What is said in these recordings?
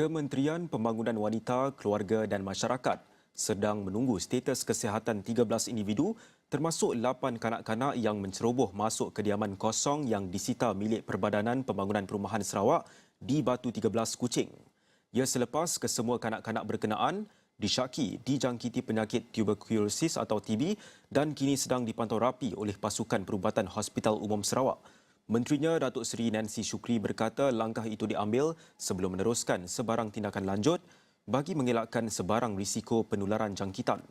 Kementerian Pembangunan Wanita, Keluarga dan Masyarakat sedang menunggu status kesihatan 13 individu termasuk 8 kanak-kanak yang menceroboh masuk kediaman kosong yang disita milik Perbadanan Pembangunan Perumahan Sarawak di Batu 13 Kuching. Ia selepas kesemua kanak-kanak berkenaan disyaki dijangkiti penyakit tuberkulosis atau TB dan kini sedang dipantau rapi oleh pasukan perubatan Hospital Umum Sarawak. Menterinya Datuk Seri Nancy Shukri berkata langkah itu diambil sebelum meneruskan sebarang tindakan lanjut bagi mengelakkan sebarang risiko penularan jangkitan.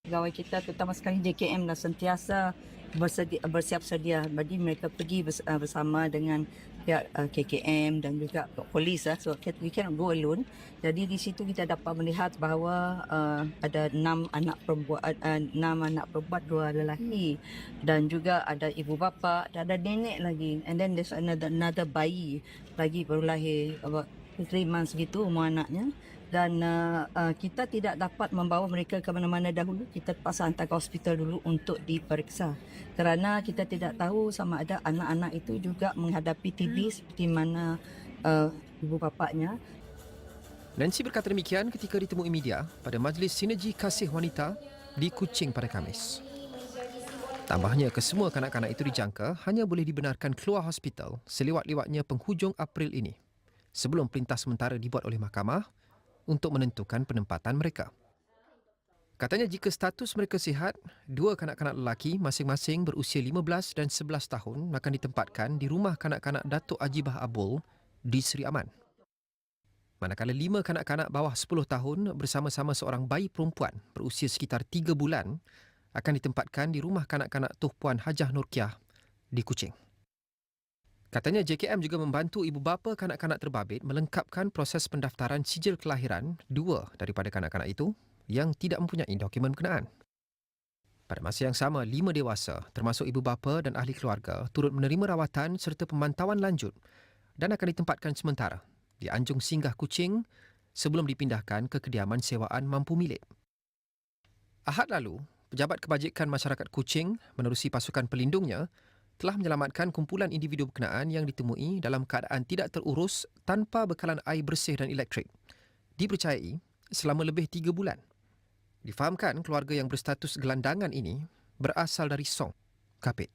Pegawai kita terutama sekali JKM dah sentiasa bersiap sedia. Jadi mereka pergi bersama dengan pihak KKM dan juga polis. So we cannot go alone. Jadi di situ kita dapat melihat bahawa ada 6 anak perempuan, 2 lelaki. Dan juga ada ibu bapa, dan ada nenek lagi. And then there's another bayi lagi baru lahir, about 3 months gitu umur anaknya. Dan kita tidak dapat membawa mereka ke mana-mana dahulu. Kita terpaksa hantar ke hospital dulu untuk diperiksa. Kerana kita tidak tahu sama ada anak-anak itu juga menghadapi TB seperti mana ibu bapanya. Nancy berkata demikian ketika ditemui media pada Majlis Sinergi Kasih Wanita di Kuching pada Khamis. Tambahnya, kesemua kanak-kanak itu dijangka hanya boleh dibenarkan keluar hospital selewat-lewatnya penghujung April ini, sebelum perintah sementara dibuat oleh mahkamah untuk menentukan penempatan mereka. Katanya jika status mereka sihat, 2 kanak-kanak lelaki masing-masing berusia 15 dan 11 tahun akan ditempatkan di rumah kanak-kanak Datuk Ajibah Abul di Seri Aman. Manakala 5 kanak-kanak bawah 10 tahun bersama-sama seorang bayi perempuan berusia sekitar 3 bulan akan ditempatkan di rumah kanak-kanak Tuh Puan Hajah Nurkiah di Kuching. Katanya JKM juga membantu ibu bapa kanak-kanak terbabit melengkapkan proses pendaftaran sijil kelahiran 2 daripada kanak-kanak itu yang tidak mempunyai dokumen berkenaan. Pada masa yang sama, 5 dewasa termasuk ibu bapa dan ahli keluarga turut menerima rawatan serta pemantauan lanjut dan akan ditempatkan sementara di Anjung Singgah Kuching sebelum dipindahkan ke kediaman sewaan mampu milik. Ahad lalu, Pejabat Kebajikan Masyarakat Kuching menerusi pasukan pelindungnya telah menyelamatkan kumpulan individu berkenaan yang ditemui dalam keadaan tidak terurus tanpa bekalan air bersih dan elektrik. Dipercayai selama lebih 3 bulan. Difahamkan keluarga yang berstatus gelandangan ini berasal dari Song, Kapit.